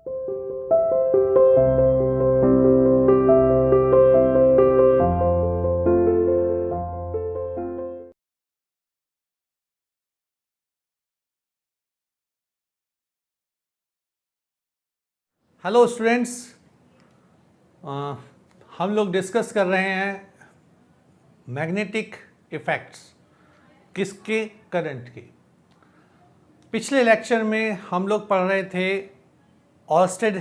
Hello students, हम लोग discuss कर रहे हैं मैग्नेटिक इफेक्ट्स किसके, करंट के। पिछले लेक्चर में हम लोग पढ़ रहे थे ऑर्स्टेड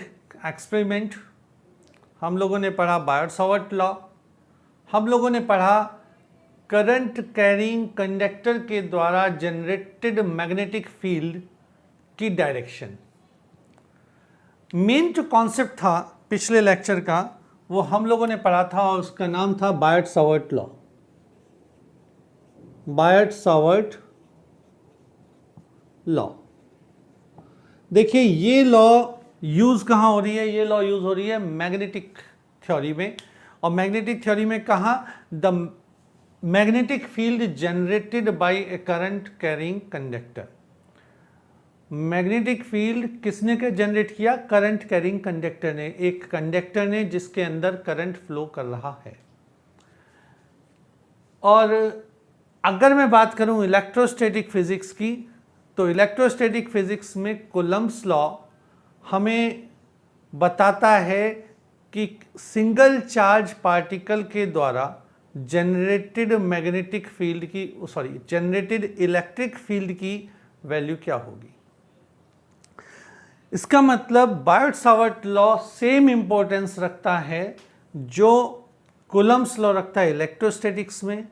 एक्सपेरिमेंट, हम लोगों ने पढ़ा बायट-सावर्ट लॉ, हम लोगों ने पढ़ा करंट कैरिंग कंडक्टर के द्वारा जनरेटेड मैग्नेटिक फील्ड की डायरेक्शन। मेन जो कॉन्सेप्ट था पिछले लेक्चर का वो हम लोगों ने पढ़ा था और उसका नाम था बायट-सावर्ट लॉ। बायट-सावर्ट लॉ, देखिए ये लॉ यूज कहाँ हो रही है? ये लॉ यूज हो रही है मैग्नेटिक थ्योरी में। और मैग्नेटिक थ्योरी में कहा, the magnetic field generated by A current carrying conductor. Magnetic field किसने जनरेट किया? करंट कैरिंग कंडक्टर ने, एक कंडक्टर ने जिसके अंदर करंट फ्लो कर रहा है। और अगर मैं बात करूं इलेक्ट्रोस्टैटिक फिजिक्स की, तो इलेक्ट्रोस्टैटिक फिजिक्स में कूलम्ब्स लॉ हमें बताता है कि सिंगल चार्ज पार्टिकल के द्वारा जनरेटेड मैग्नेटिक फील्ड की, जनरेटेड इलेक्ट्रिक फील्ड की वैल्यू क्या होगी। इसका मतलब बायट-सावर्ट लॉ सेम इंपॉर्टेंस रखता है जो कूलम्ब्स लॉ रखता है इलेक्ट्रोस्टैटिक्स में,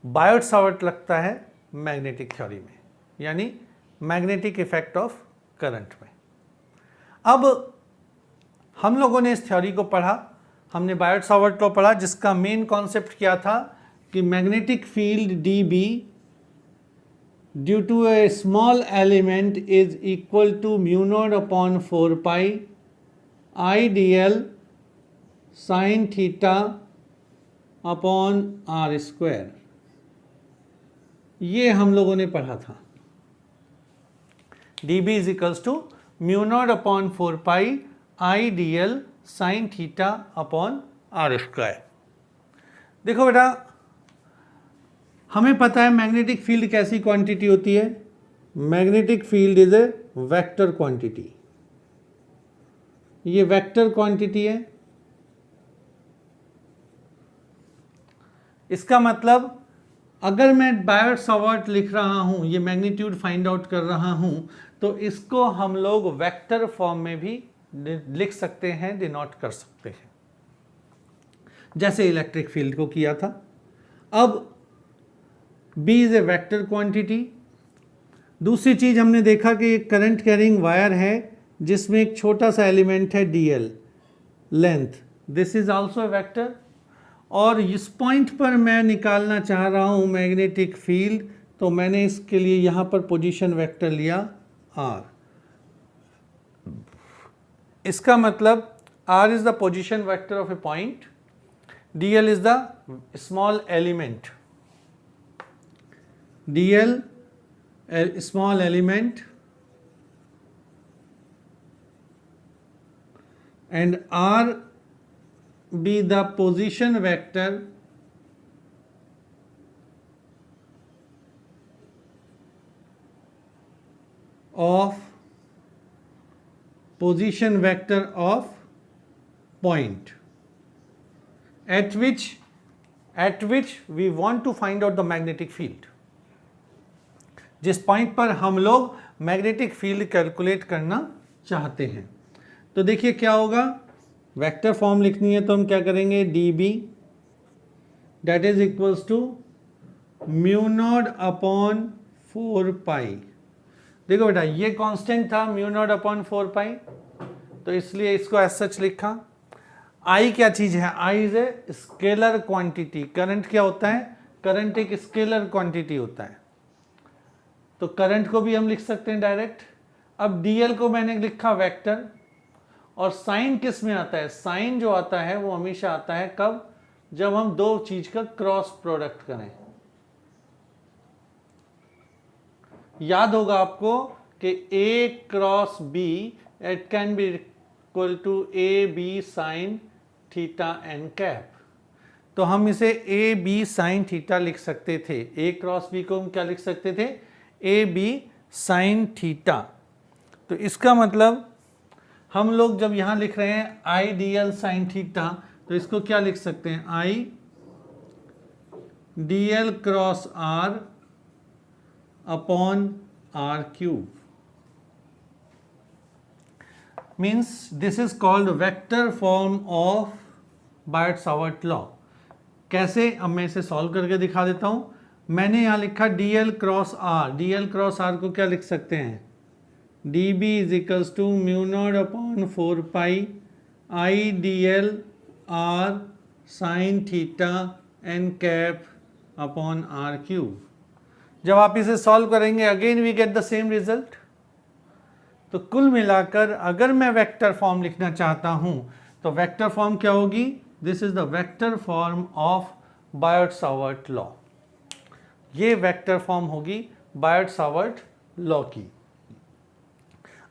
बायट-सावर्ट लगता है मैग्नेटिक थ्योरी में, यानी मैग्नेटिक इफेक्ट ऑफ करंट में। अब हम लोगों ने इस थ्योरी को पढ़ा, हमने बायट-सावर्ट लॉ पढ़ा जिसका मेन कॉन्सेप्ट क्या था कि magnetic field dB due to a small element is equal to mu naught upon 4 pi I dl sin theta upon r square। ये हम लोगों ने पढ़ा था। dB is equals to mu naught upon 4 pi I dl sin theta upon r square। देखो बेटा, हमें पता है मैग्नेटिक फील्ड कैसी क्वांटिटी होती है। Magnetic field is a vector quantity, ये वेक्टर क्वांटिटी है। इसका मतलब अगर मैं बायट-सावर्ट लिख रहा हूं, ये मैग्नीट्यूड फाइंड आउट कर रहा हूं, तो इसको हम लोग वेक्टर फॉर्म में भी लिख सकते हैं, डिनोट कर सकते हैं, जैसे इलेक्ट्रिक फील्ड को किया था। अब B is a vector quantity. दूसरी चीज हमने देखा कि एक करंट कैरिंग वायर है जिसमें एक छोटा सा एलिमेंट है dl length, this is also a vector. और इस पॉइंट पर मैं निकालना चाह रहा हूं मैग्नेटिक फील्ड, तो मैंने इसके लिए यहां पर पोजीशन वेक्टर लिया r। इसका मतलब r is the position vector of A point, dl is the small element, dl a small element and r be the position vector of point at which we want to find out the magnetic field। जिस point पर हम लोग magnetic field calculate करना चाहते हैं। तो देखिए क्या होगा, वेक्टर फॉर्म लिखनी है तो हम क्या करेंगे, dB that is equals to mu not upon 4 pi. देखो बेटा ये कांस्टेंट था म्यू नॉट अपॉन 4 पाई, तो इसलिए इसको एज सच लिखा। I क्या चीज है? I is a scalar quantity. Current क्या होता है? करंट एक स्केलर क्वांटिटी होता है, तो करंट को भी हम लिख सकते हैं डायरेक्ट। अब dl को मैंने लिखा वेक्टर, और साइन किस में आता है? साइन जो आता है वो हमेशा आता है कब? जब हम दो चीज का क्रॉस प्रोडक्ट करें। याद होगा आपको कि A cross B it can be equal to A B sine theta N cap. तो हम इसे ए बी साइन थीटा लिख सकते थे, ए क्रॉस बी को हम क्या लिख सकते थे, ए बी साइन थीटा। तो इसका मतलब हम लोग जब यहाँ लिख रहे हैं I D l sine theta, तो इसको क्या लिख सकते हैं, I D L cross r upon are cube. Means this is called vector form of Biot Savart law. कैसे, अब मैं इसे सॉल्व करके दिखा देता हूं। मैंने यहां लिखा D L cross R, D L cross R को क्या लिख सकते हैं, D B is equals to mu not upon 4 pi I D L R sine theta N cap upon are cube. जब आप इसे सॉल्व करेंगे again we get the same result. तो कुल मिलाकर अगर मैं वेक्टर फॉर्म लिखना चाहता हूं तो वेक्टर फॉर्म क्या होगी, this is the vector form of Biot Savart law. ये वेक्टर फॉर्म होगी बायट-सावर्ट लॉ की।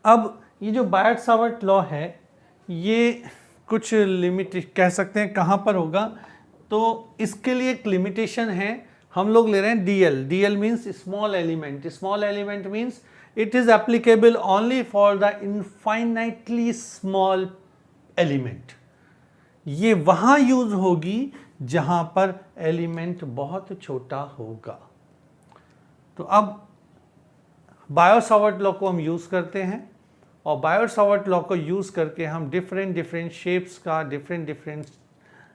अब ये जो बायट-सावर्ट लॉ है ये कुछ लिमिट कह सकते हैं कहाँ पर होगा, तो इसके लिए एक लिमिटेशन है। हम लोग ले रहे हैं DL, DL means small element, small element means it is applicable only for the infinitely small element। ये वहां यूज होगी जहां पर एलिमेंट बहुत छोटा होगा। तो अब बायट-सावर्ट लॉ को हम यूज करते हैं और बायट-सावर्ट लॉ को यूज करके हम डिफरेंट शेप्स का, डिफरेंट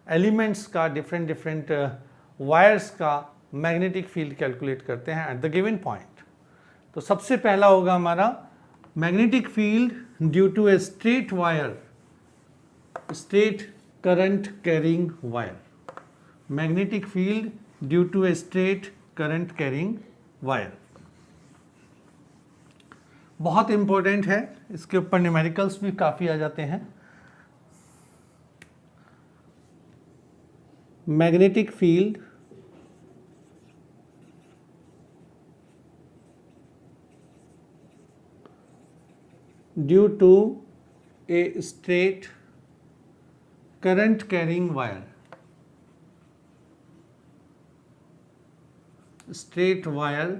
एलिमेंट्स का, डिफरेंट वायर्स का मैग्नेटिक फील्ड कैलकुलेट करते हैं एट द गिवन पॉइंट। तो सबसे पहला होगा हमारा magnetic field due to a straight wire, straight current carrying wire. Magnetic field due to a straight current carrying wire बहुत इंपॉर्टेंट है, इसके ऊपर न्यूमेरिकल्स भी काफी आ जाते हैं। Magnetic field due to a straight current carrying wire, straight wire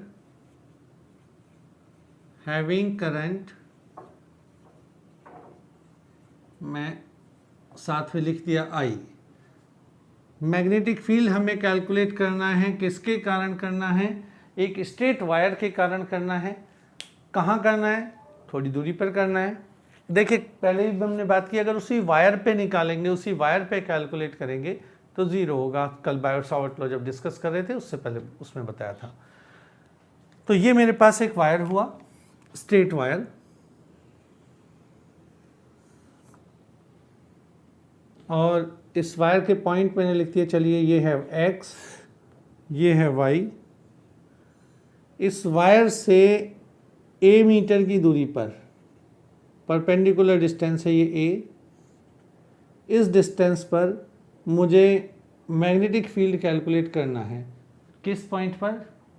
having current, मैं साथ में लिख दिया I। मैग्नेटिक फील्ड हमें कैलकुलेट करना है, किसके कारण करना है, एक स्ट्रेट वायर के कारण करना है। कहाँ करना है, थोड़ी दूरी पर करना है। देखिए पहले भी हमने बात की, अगर उसी वायर पे निकालेंगे, उसी वायर पे कैलकुलेट करेंगे तो जीरो होगा। कल बायट-सावर्ट लॉ जब डिस्कस कर रहे थे उससे पहले उसमें बताया था। तो ये मेरे पास एक वायर हुआ, स्ट्रेट वायर, और इस वायर के पॉइंट मैंने लिख दिया, चलिए ये है x, ये है y। इस वायर से a मीटर की दूरी पर परपेंडिकुलर डिस्टेंस है ये a। इस डिस्टेंस पर मुझे मैग्नेटिक फील्ड कैलकुलेट करना है, किस पॉइंट पर,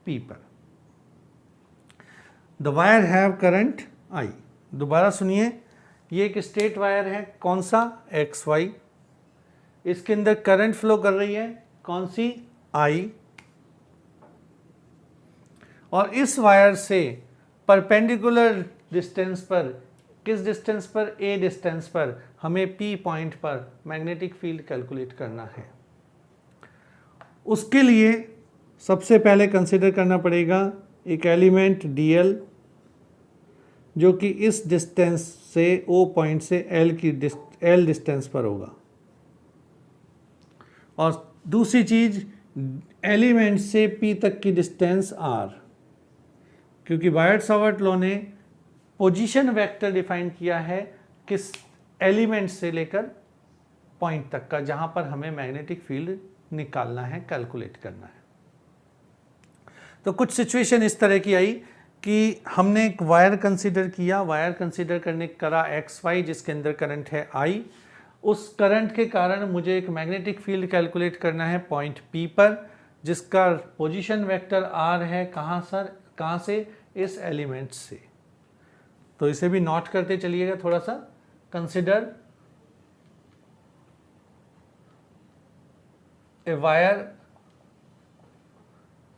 P पर। The wire have current I। दोबारा सुनिए, ये एक स्ट्रेट वायर है, कौन सा, XY। इसके अंदर करंट फ्लो कर रही है, कौन सी, I। और इस वायर से परपेंडिकुलर डिस्टेंस पर, किस डिस्टेंस पर, A डिस्टेंस पर हमें P पॉइंट पर मैग्नेटिक फील्ड कैलकुलेट करना है। उसके लिए सबसे पहले कंसीडर करना पड़ेगा एक एलिमेंट dl जो कि इस डिस्टेंस से O पॉइंट से L डिस्टेंस पर होगा। और दूसरी चीज एलिमेंट से P तक की डिस्टेंस R, क्योंकि बायट-सावर्ट लॉ ने पोजीशन वेक्टर डिफाइन किया है किस एलिमेंट से लेकर पॉइंट तक का, जहां पर हमें मैग्नेटिक फील्ड निकालना है, कैलकुलेट करना है। तो कुछ सिचुएशन इस तरह की आई कि हमने एक वायर कंसीडर किया, वायर कंसीडर करने करा XY जिसके अंदर करंट है I। उस करंट के कारण मुझे एक मैग्नेटिक फील्ड कैलकुलेट करना है पॉइंट P पर, जिसका पोजीशन वेक्टर R है। कहाँ सर, कहाँ से, इस एलिमेंट से। तो इसे भी नोट करते चलिएगा थोड़ा सा। Consider a wire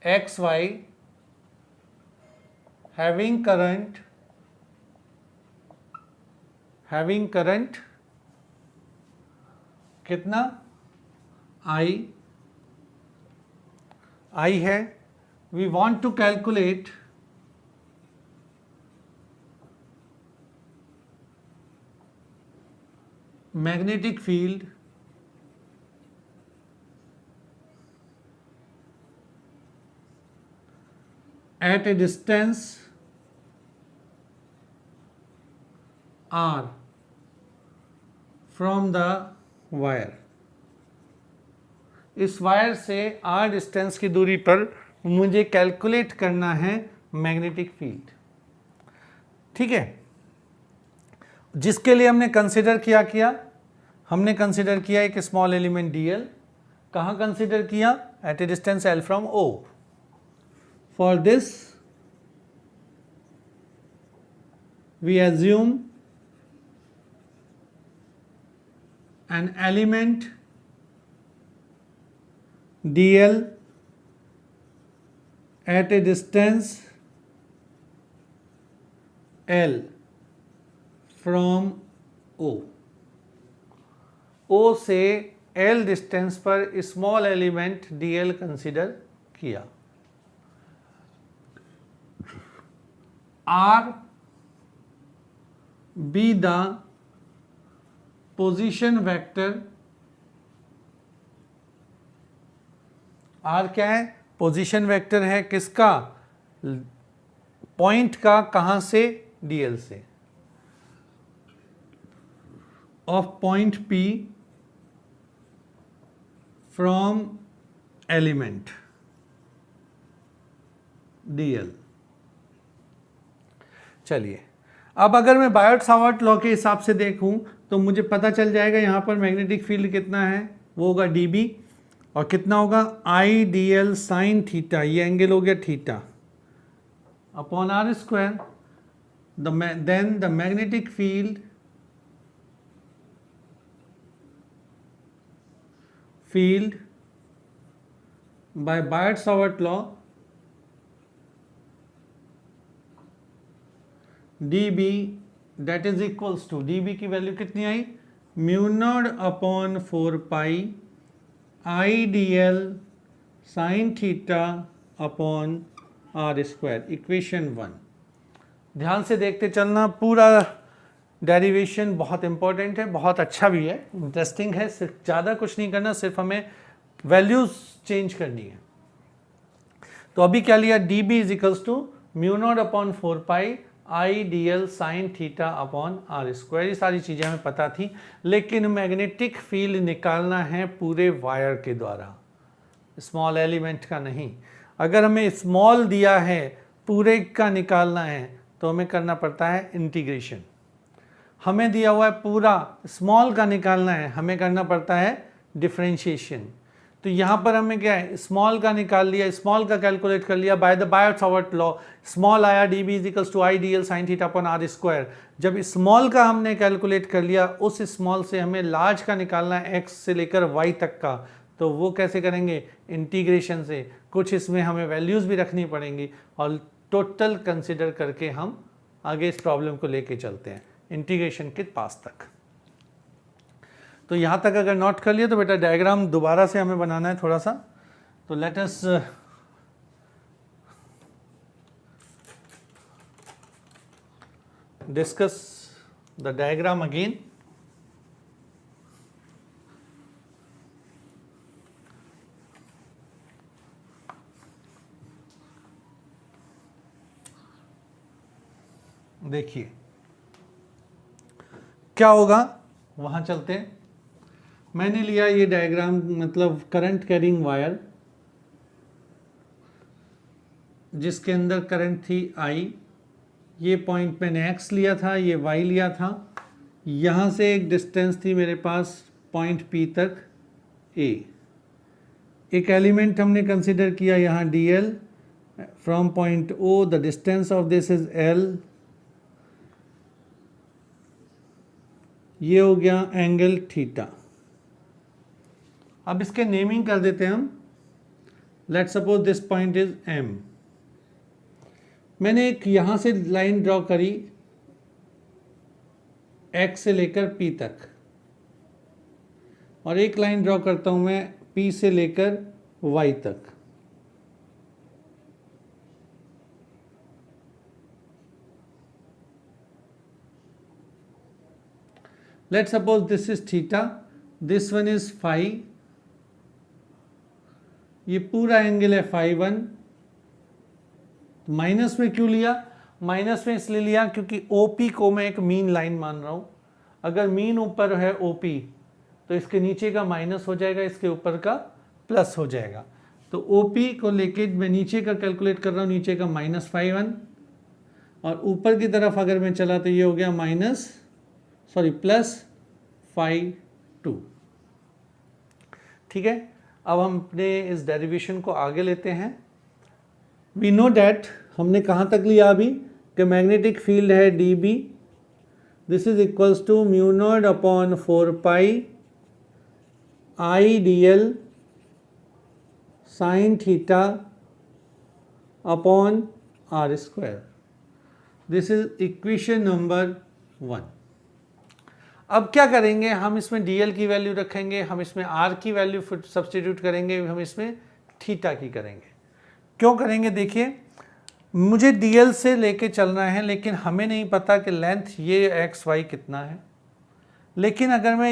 XY having current कितना I है, we want to calculate magnetic field at a distance r from the wire. इस वायर से r डिस्टेंस की दूरी पर मुझे कैलकुलेट करना है मैग्नेटिक फील्ड, ठीक है। जिसके लिए हमने कंसिडर हमने कंसिडर किया एक स्मॉल एलिमेंट dl। कहाँ कंसिडर किया? At a distance l from o। For this we assume an element dl at a distance l from o। o से l डिस्टेंस पर स्मॉल एलिमेंट dl कंसिडर किया। r be the position vector. r क्या है? Position vector है किसका? Point का। कहां से? dl से। Of point p from element dl। चलिए, अब अगर मैं बायोट-सावर्ट लॉ के हिसाब से देखूं तो मुझे पता चल जाएगा यहाँ पर मैग्नेटिक फील्ड कितना है, वो होगा dB, और कितना होगा I dl साइन थीटा, ये एंगल हो गया theta, upon r square. Then the magnetic field by Biot Savart law dB that is equals to, dB की वैल्यू कितनी आई? Mu not upon 4 pi I dl sine theta upon r square, equation 1। ध्यान से देखते चलना, पूरा डेरिवेशन बहुत important है, बहुत अच्छा भी है, इंटरेस्टिंग है। सिर्फ ज़्यादा कुछ नहीं करना, सिर्फ हमें वैल्यूज चेंज करनी है। तो अभी क्या लिया? dB is equals to mu not upon 4 pi I dl sine theta upon r square. ये सारी चीज़ें हमें पता थी, लेकिन मैग्नेटिक फील्ड निकालना है पूरे वायर के द्वारा, स्मॉल एलिमेंट का नहीं। अगर हमें स्मॉल दिया है, पूरे का निकालना है, तो हमें करना पड़ता है इंटीग्रेशन। हमें दिया हुआ है पूरा स्मॉल का निकालना है, हमें करना पड़ता है डिफरेंशिएशन। तो यहाँ पर हमें क्या है? स्मॉल का निकाल लिया, स्मॉल का कैलकुलेट कर लिया by the Biot Savart law. Small आया dB is equals to I dl sine theta upon r square. जब स्मॉल का हमने कैलकुलेट कर लिया, उस स्मॉल से हमें लार्ज का निकालना है, x से लेकर y तक का। तो वो कैसे करेंगे? इंटीग्रेशन से। कुछ इसमें हमें वैल्यूज़ भी रखनी पड़ेंगी, और टोटल कंसिडर करके हम आगे इस प्रॉब्लम को लेके चलते हैं इंटीग्रेशन के पास तक। तो यहाँ तक अगर नोट कर लिया तो बेटा डायग्राम दोबारा से हमें बनाना है थोड़ा सा। तो let us discuss the diagram again. देखिए क्या होगा, वहाँ चलते हैं। मैंने लिया ये डायग्राम, मतलब करंट कैरिंग वायर, जिसके अंदर करंट थी I। ये पॉइंट मैंने x लिया था, ये y लिया था। यहाँ से एक डिस्टेंस थी मेरे पास पॉइंट P तक A। एक एलिमेंट हमने कंसिडर किया यहाँ dl from point O, the distance of this is L। ये हो गया एंगल थीटा। अब इसके नेमिंग कर देते हैं हम। Let's suppose this point is M। मैंने एक यहां से लाइन ड्रॉ करी X से लेकर P तक, और एक लाइन ड्रॉ करता हूं मैं P से लेकर Y तक। Let's suppose this is theta, this one is phi, ये पूरा एंगल है phi 1। माइनस में क्यों लिया? माइनस में इसलिए लिया क्योंकि OP को मैं एक मीन लाइन मान रहा हूं। अगर मीन ऊपर है OP तो इसके नीचे का माइनस हो जाएगा, इसके ऊपर का प्लस हो जाएगा। तो OP को लेके मैं नीचे का कैलकुलेट कर रहा हूं, नीचे का माइनस phi 1, और ऊपर की तरफ अगर मैं चला तो ये हो गया प्लस phi 2। ठीक है, अब हम अपने इस डेरिवेशन को आगे लेते हैं। वी नो डैट, हमने कहाँ तक लिया अभी कि मैग्नेटिक फील्ड है dB, this is equals to mu not upon 4 pi I dl sine theta upon r square. This is equation number 1। अब क्या करेंगे, हम इसमें dl की वैल्यू रखेंगे, हम इसमें r की वैल्यू सब्स्टिट्यूट करेंगे, हम इसमें थीटा की करेंगे। क्यों करेंगे? देखिए, मुझे dl से लेके चलना है, लेकिन हमें नहीं पता कि लेंथ ये x y कितना है। लेकिन अगर मैं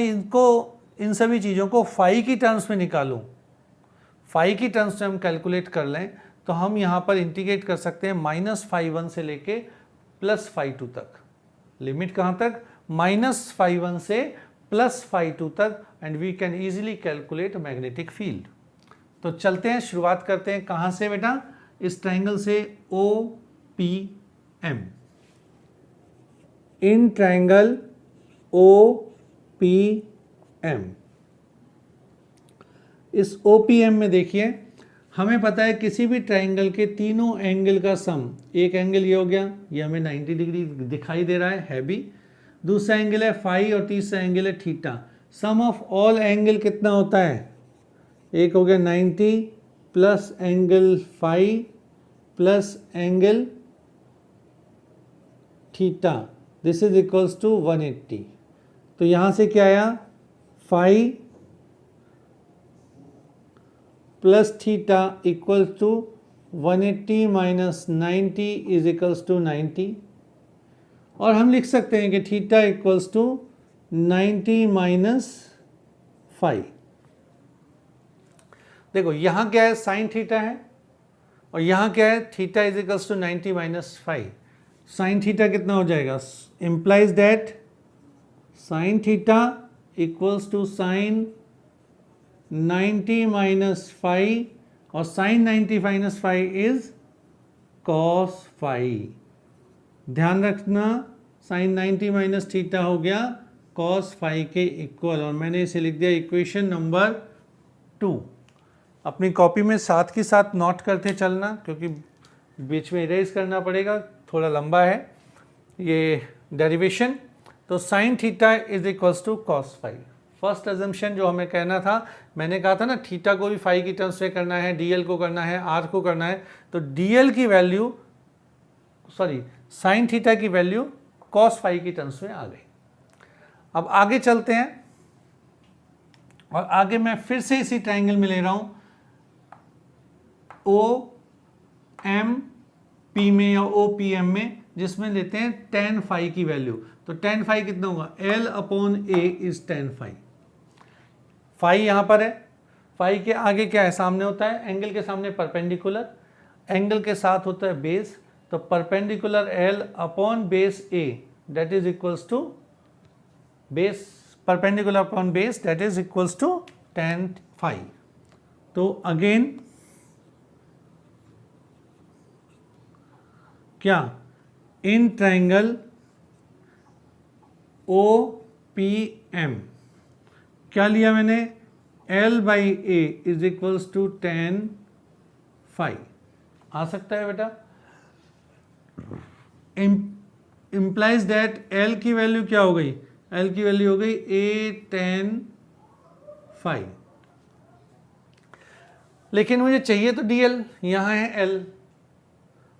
इन सभी चीज़ों को फाई की टर्म्स में निकालूं, फाई की टर्म्स में हम कैलकुलेट कर लें, तो हम यहाँ पर इंटीग्रेट कर सकते हैं माइनस phi 1 से लेके प्लस phi 2 तक। लिमिट कहाँ तक? माइनस phi 1 से प्लस phi 2 तक, and we can easily calculate magnetic field. तो चलते हैं, शुरुआत करते हैं कहाँ से बेटा? इस ट्राइंगल से OPM। इन ट्राइंगल OPM, इस OPM में देखिए, हमें पता है किसी भी ट्राइंगल के तीनों एंगल का सम, एक एंगल ये हो गया, ये हमें 90 डिग्री दिखाई दे रहा है भी। दूसरा एंगल है फाई और तीसरा एंगल है theta. Sum of all angle कितना होता है? एक हो गया 90 plus angle phi plus angle theta, this is equals to 180। तो यहाँ से क्या आया? Phi plus theta equals to 180 minus 90 is equals to 90, और हम लिख सकते हैं कि थीटा इक्वल्स टू 90 माइनस 5। देखो यहाँ क्या है? साइन थीटा है, और यहाँ क्या है? Theta is equals to 90 minus 5। Sine theta कितना हो जाएगा? Implies that sine theta equals to sine 90 minus 5, और साइन 90 माइनस 5 इज कॉस 5। ध्यान रखना, साइन 90 माइनस थीटा हो गया कॉस 5 के इक्वल, और मैंने इसे लिख दिया इक्वेशन नंबर 2। अपनी कॉपी में साथ के साथ नोट करते चलना, क्योंकि बीच में इरेज करना पड़ेगा, थोड़ा लंबा है ये डेरिवेशन। तो sine theta is equals to cos 5। First assumption जो हमें कहना था, मैंने कहा था ना थीटा को भी फाई की टर्म्स में करना है, dl को करना है, r को करना है, तो dl की वैल्यू साइन थीटा की वैल्यू कॉस 5 की टर्म्स में आ गई। अब आगे चलते हैं, और आगे मैं फिर से इसी ट्राइंगल में ले रहा हूं OMP में या OPM में, जिसमें लेते हैं tan phi की वैल्यू। तो tan phi कितना होगा? L upon A is tan phi। phi यहां पर है, phi के आगे क्या है? सामने होता है एंगल के सामने परपेंडिकुलर, एंगल के साथ होता है बेस, तो perpendicular L upon base A that is equals to base, perpendicular upon base that is equals to tan phi। तो अगेन क्या? इन ट्राइंगल OPM क्या लिया मैंने? L by A is equals to tan phi। आ सकता है बेटा? इम्प्लाइज दैट L की वैल्यू क्या हो गई? L की वैल्यू हो गई A tan phi। लेकिन मुझे चाहिए तो dl, यहाँ है l।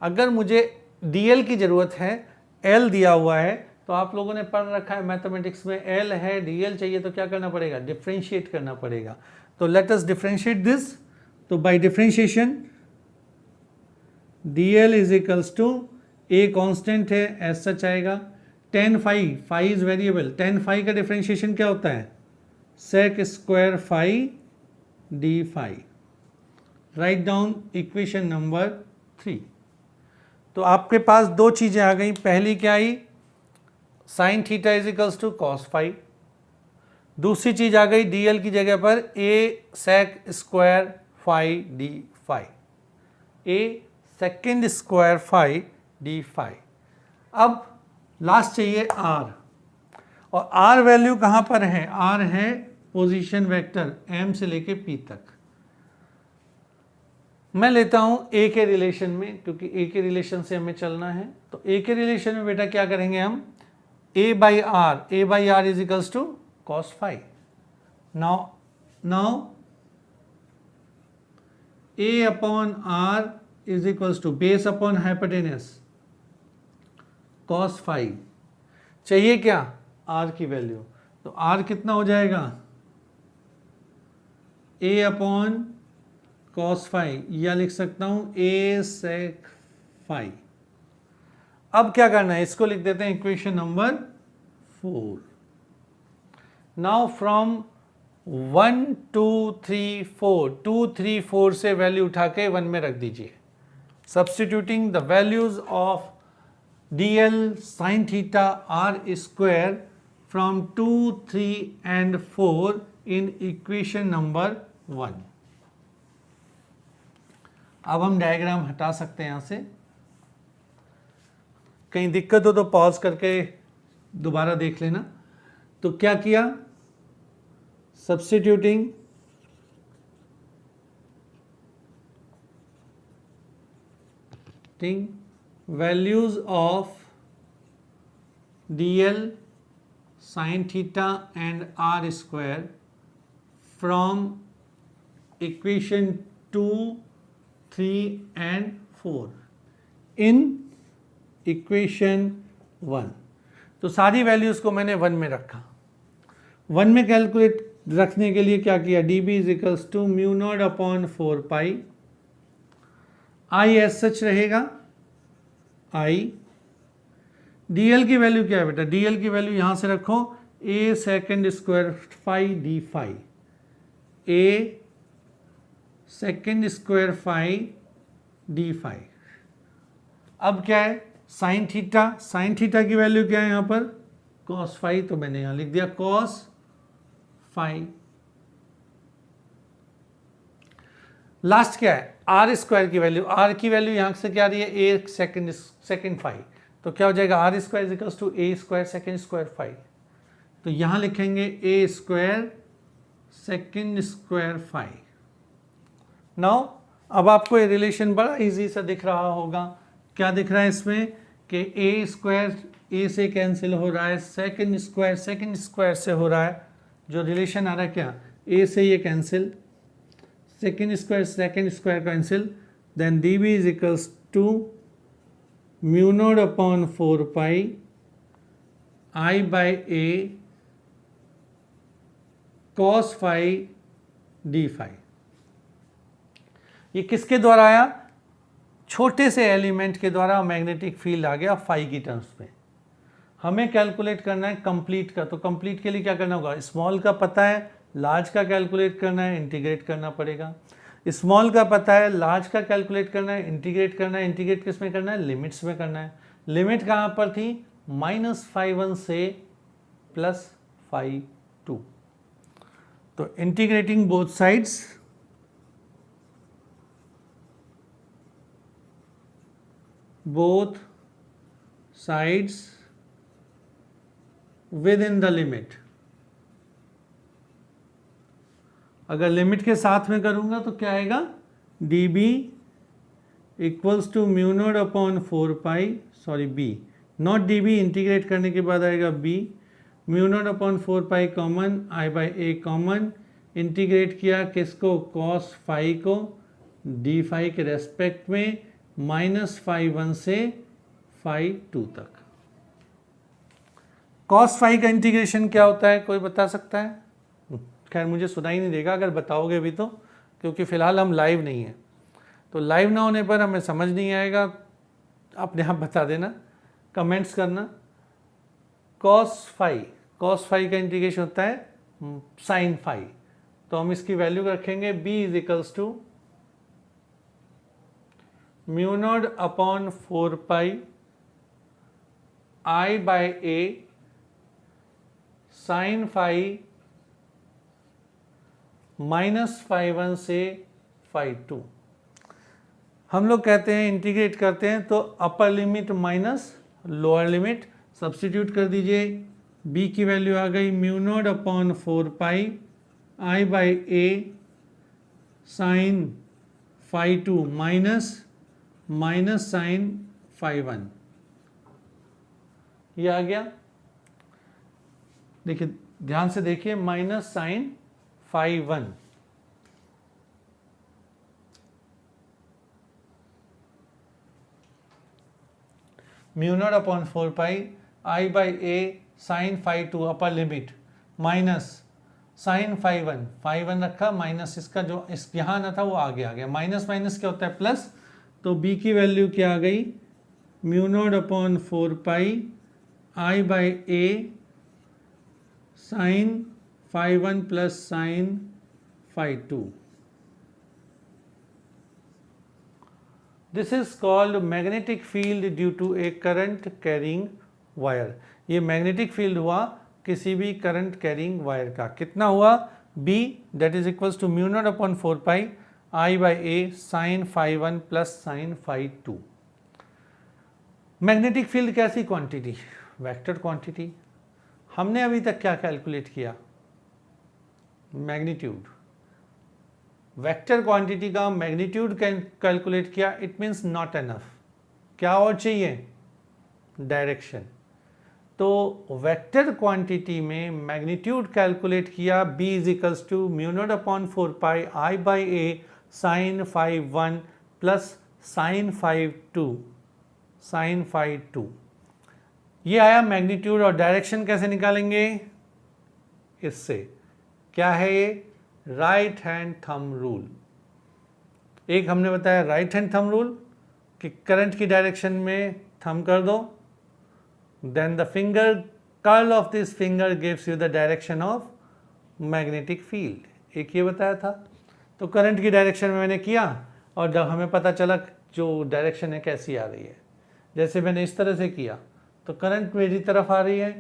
अगर मुझे dl की ज़रूरत है, l दिया हुआ है, तो आप लोगों ने पढ़ रखा है मैथमेटिक्स में, l है, dl चाहिए तो क्या करना पड़ेगा, डिफ्रेंशिएट करना पड़ेगा। तो लेट अस डिफ्रेंशिएट दिस। तो by differentiation dl is equals to, a constant है, एज सच आएगा, tan phi, phi is variable, tan phi का डिफ्रेंशिएशन क्या होता है, sec square phi d phi। Write down equation number 3। तो आपके पास दो चीज़ें आ गई, पहली क्या आई, sine theta is equals to cos phi. दूसरी चीज़ आ गई dl की जगह पर a sec square phi d phi, a second square phi d phi. अब लास्ट चाहिए r, और r वैल्यू कहाँ पर है, r है पोजीशन वेक्टर m से लेके p तक। मैं लेता हूं a के रिलेशन में, क्योंकि a के रिलेशन से हमें चलना है। तो a के रिलेशन में बेटा क्या करेंगे हम, a by R is equals to cos phi. Now a upon R is equals to base upon hypotenuse cos phi. चाहिए क्या, r की वैल्यू, तो r कितना हो जाएगा, a अपॉन कॉस फाई, या लिख सकता हूं a सेक फाई। अब क्या करना है, इसको लिख देते हैं इक्वेशन नंबर 4। नाउ फ्रॉम 1 2 3 4, 2 3 4 से वैल्यू उठा के 1 में रख दीजिए, substituting the values of dl sin theta r square from 2 3 and 4 in equation number 1। अब हम डायग्राम हटा सकते हैं, यहाँ से कहीं दिक्कत हो तो पॉज करके दोबारा देख लेना। तो क्या किया, substituting values of dl sin theta and r square from equation 2 3 and 4 in equation 1। तो सारी वैल्यूज को मैंने 1 में रखा। 1 में कैलकुलेट रखने के लिए क्या किया, dB is equals to mu not upon 4 pi, I as such रहेगा, आई। dl की वैल्यू क्या है बेटा, dl की वैल्यू यहां से रखो, a second square phi d phi, a second square phi D phi. अब क्या है, साइन थीटा, साइन थीटा की वैल्यू क्या है यहाँ पर, कॉस फाई, तो मैंने यहाँ लिख दिया कॉस फाई। लास्ट क्या है, आर स्क्वायर की वैल्यू, आर की वैल्यू यहाँ से क्या आ रही है, ए सेकेंड फाई, तो क्या हो जाएगा, r square equals to a square second square phi. तो यहाँ लिखेंगे a square second square phi. Now अब आपको ये रिलेशन बड़ा इजी सा दिख रहा होगा, क्या दिख रहा है इसमें कि ए स्क्वायर ए से कैंसिल हो रहा है, सेकेंड स्क्वायर से हो रहा है, जो रिलेशन आ रहा है क्या, ए से ये cancel, second square cancel, then D B is equals to mu not upon 4 pi I by A cos phi D phi. ये किसके द्वारा आया, छोटे से एलिमेंट के द्वारा मैग्नेटिक फील्ड आ गया फाई की टर्म्स में। हमें कैलकुलेट करना है कंप्लीट का, तो कंप्लीट के लिए क्या करना होगा, स्मॉल का पता है, लार्ज का कैलकुलेट करना है, इंटीग्रेट करना पड़ेगा। स्मॉल का पता है, लार्ज का कैलकुलेट करना है, इंटीग्रेट करना है। इंटीग्रेट किस में करना है, लिमिट्स में करना है। लिमिट कहाँ पर थी, -φ1 से +φ2। तो integrating both sides, with in the limit. अगर लिमिट के साथ में करूंगा तो क्या आएगा, D B equals to mu not upon 4 pi, sorry B not D B, integrate करने के बाद आएगा B, mu not upon 4 pi common, I by A common, integrate किया किसको, कॉस फाई को, डी फाई के रेस्पेक्ट में माइनस फाई 1 से फाई 2 तक। कॉस फाई का इंटीग्रेशन क्या होता है, कोई बता सकता है? खैर मुझे सुनाई नहीं देगा अगर बताओगे भी तो, क्योंकि फिलहाल हम लाइव नहीं हैं, तो लाइव ना होने पर हमें समझ नहीं आएगा, अपने आप बता देना, कमेंट्स करना। कॉस फाई का इंटीग्रेशन होता है साइन फाई, तो हम इसकी वैल्यू रखेंगे b is equals to mu not upon 4 pi i by a sine phi minus phi 1 से फाई 2। हम लोग कहते हैं इंटीग्रेट करते हैं तो upper limit minus lower limit, substitute कर दीजिए, b की वैल्यू आ गई mu not upon 4 pi i by a sine phi 2 minus sine phi 1, ये आ गया। देखिए ध्यान से देखिए, minus sine phi 1, mu not upon 4 pi i by a sine phi 2 upper limit minus sine phi 1 रखा, माइनस इसका जो इस यहाँ ना था वो आगे आ गया, माइनस माइनस क्या होता है प्लस, तो b की वैल्यू क्या आ गई mu not upon 4 pi i by a sine phi 1 plus sine phi 2। This is called magnetic field due to a current carrying wire. ये मैग्नेटिक फील्ड हुआ किसी भी करंट कैरिंग वायर का, कितना हुआ b that is equals to mu not upon 4 pi i by a sine phi 1 plus sine phi 2। Magnetic field कैसी quantity, vector quantity. हमने अभी तक क्या कैलकुलेट किया, मैग्नीट्यूड। वेक्टर क्वांटिटी का मैग्नीट्यूड कैलकुलेट किया, इट मीन्स नॉट एनफ, क्या और चाहिए, डायरेक्शन। तो वेक्टर क्वांटिटी में मैग्नीट्यूड कैलकुलेट किया, b is equals to mu not upon 4 pi i by a sine phi 1 plus sine phi 2 ये आया मैग्नीट्यूड। और डायरेक्शन कैसे निकालेंगे, इससे, क्या है ये, राइट हैंड थंब रूल। एक हमने बताया राइट हैंड थंब रूल कि करंट की डायरेक्शन में थंब कर दो, then the finger curl of this finger gives you the direction of magnetic field, एक ये बताया था। तो करंट की डायरेक्शन में मैंने किया और जब हमें पता चला जो डायरेक्शन है कैसी आ रही है, जैसे मैंने इस तरह से किया तो करंट मेरी तरफ आ रही है,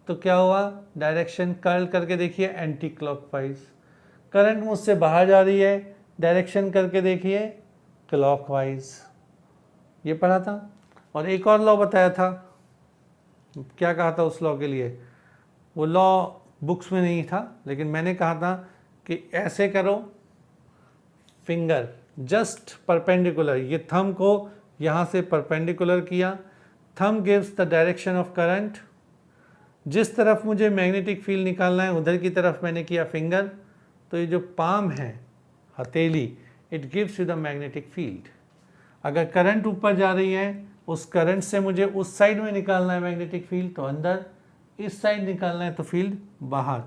तो क्या हुआ, डायरेक्शन कर्ल करके देखिए एंटी क्लॉकवाइज। करंट मुझसे बाहर जा रही है, डायरेक्शन करके देखिए क्लॉकवाइज, ये पढ़ा था। और एक और लॉ बताया था, क्या कहा था उस लॉ के लिए, वो लॉ बुक्स में नहीं था लेकिन मैंने कहा था कि ऐसे करो, फिंगर जस्ट परपेंडिकुलर, ये थंब को यहाँ से परपेंडिकुलर किया, thumb gives the direction of current, जिस तरफ मुझे मैग्नेटिक फील्ड निकालना है उधर की तरफ मैंने किया फिंगर, तो ये जो पाम है हथेली, it gives you the magnetic field. अगर करंट ऊपर जा रही है, उस करंट से मुझे उस साइड में निकालना है मैग्नेटिक फील्ड, तो अंदर, इस साइड निकालना है तो फील्ड बाहर।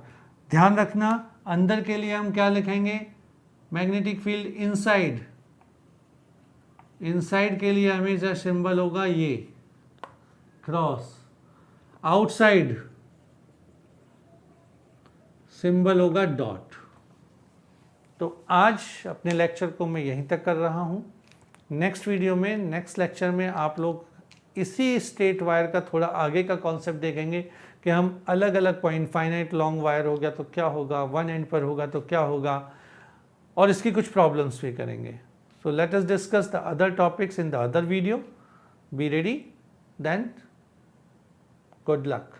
ध्यान रखना, अंदर के लिए हम क्या लिखेंगे, मैग्नेटिक फील्ड इनसाइड, इनसाइड के लिए हमेशा सिंबल होगा ये क्रॉस, आउटसाइड सिंबल होगा डॉट। तो आज अपने लेक्चर को मैं यहीं तक कर रहा हूँ। नेक्स्ट वीडियो में, नेक्स्ट लेक्चर में आप लोग इसी स्ट्रेट वायर का थोड़ा आगे का कॉन्सेप्ट देखेंगे कि हम अलग अलग पॉइंट, फाइनाइट लॉन्ग वायर हो गया तो क्या होगा, वन एंड पर होगा तो क्या होगा, और इसकी कुछ प्रॉब्लम्स भी करेंगे। So let us discuss the other topics in the other video. Be ready, then good luck.